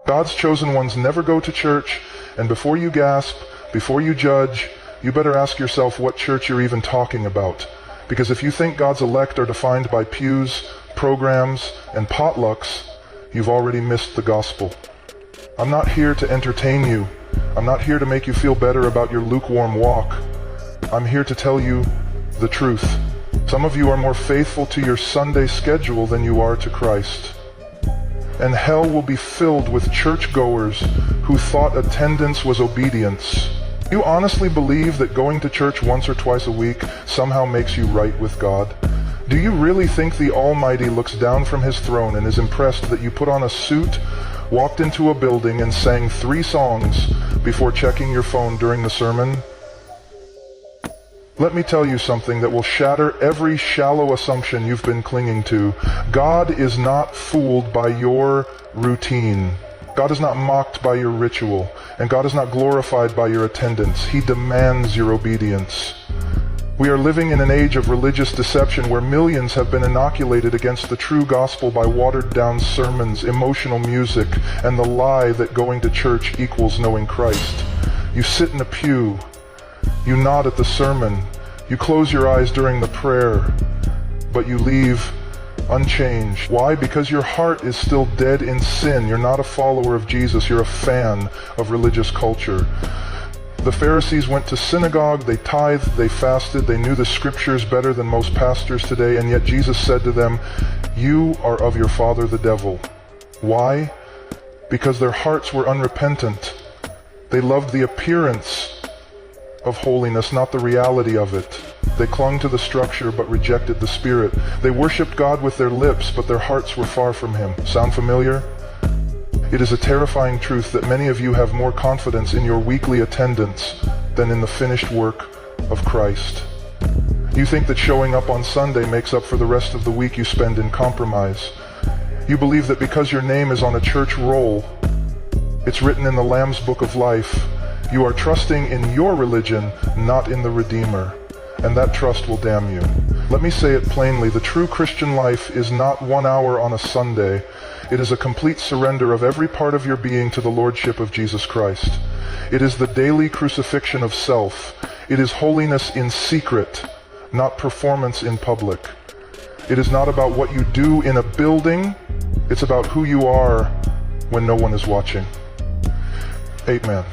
God's chosen ones never go to church, and before you gasp, before you judge, you better ask yourself what church you're even talking about. Because if you think God's elect are defined by pews, programs, and potlucks, you've already missed the gospel. I'm not here to entertain you. I'm not here to make you feel better about your lukewarm walk. I'm here to tell you the truth. Some of you are more faithful to your Sunday schedule than you are to Christ. And hell will be filled with churchgoers who thought attendance was obedience. You honestly believe that going to church once or twice a week somehow makes you right with God? Do you really think the Almighty looks down from his throne and is impressed that you put on a suit, walked into a building, and sang 3 songs before checking your phone during the sermon? Let me tell you something that will shatter every shallow assumption you've been clinging to. God is not fooled by your routine. God is not mocked by your ritual, and God is not glorified by your attendance. He demands your obedience. We are living in an age of religious deception where millions have been inoculated against the true gospel by watered-down sermons, emotional music, and the lie that going to church equals knowing Christ. You sit in a pew. You nod at the sermon. You close your eyes during the prayer, but you leave unchanged. Why? Because your heart is still dead in sin. You're not a follower of Jesus. You're a fan of religious culture. The Pharisees went to synagogue, they tithed, they fasted, they knew the scriptures better than most pastors today, and yet Jesus said to them, "You are of your father the devil." Why? Because their hearts were unrepentant. They loved the appearance of holiness, not the reality of it. They clung to the structure but rejected the Spirit. They worshiped God with their lips, but their hearts were far from Him. Sound familiar? It is a terrifying truth that many of you have more confidence in your weekly attendance than in the finished work of Christ. You think that showing up on Sunday makes up for the rest of the week you spend in compromise. You believe that because your name is on a church roll, it's written in the Lamb's Book of Life, you are trusting in your religion, not in the Redeemer, and that trust will damn you. Let me say it plainly, the true Christian life is not 1 hour on a Sunday. It is a complete surrender of every part of your being to the Lordship of Jesus Christ. It is the daily crucifixion of self. It is holiness in secret, not performance in public. It is not about what you do in a building. It's about who you are when no one is watching. Amen.